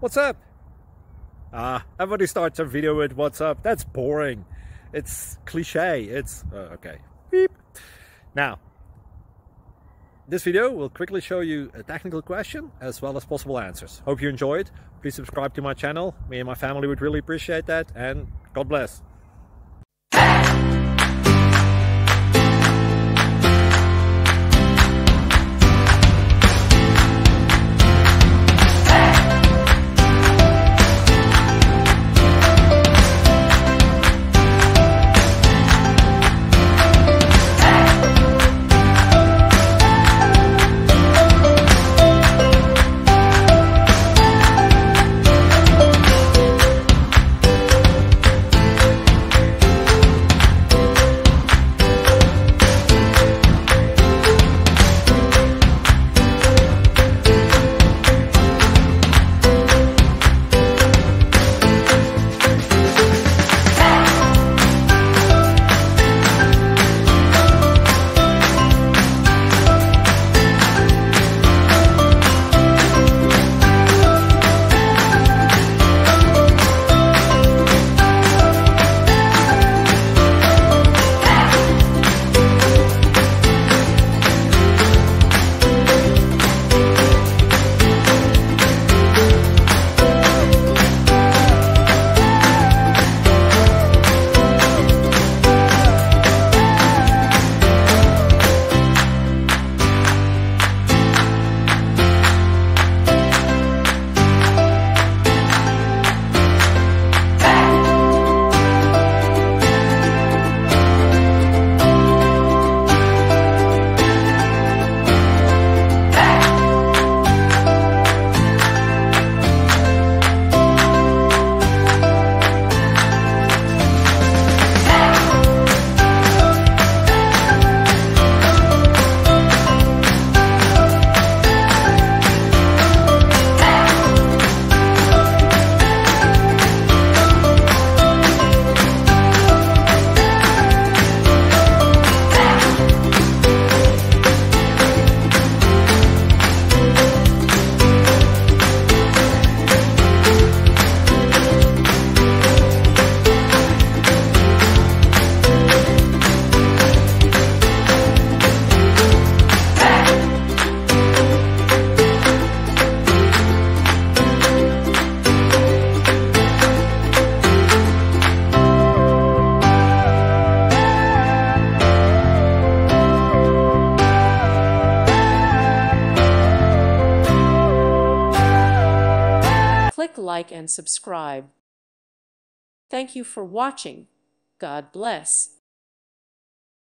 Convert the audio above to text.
What's up? Everybody starts a video with what's up. That's boring. It's cliche. It's okay. Beep. Now, this video will quickly show you a technical question as well as possible answers. Hope you enjoyed. Please subscribe to my channel. Me and my family would really appreciate that, and God bless. Click like and subscribe. Thank you for watching. God bless.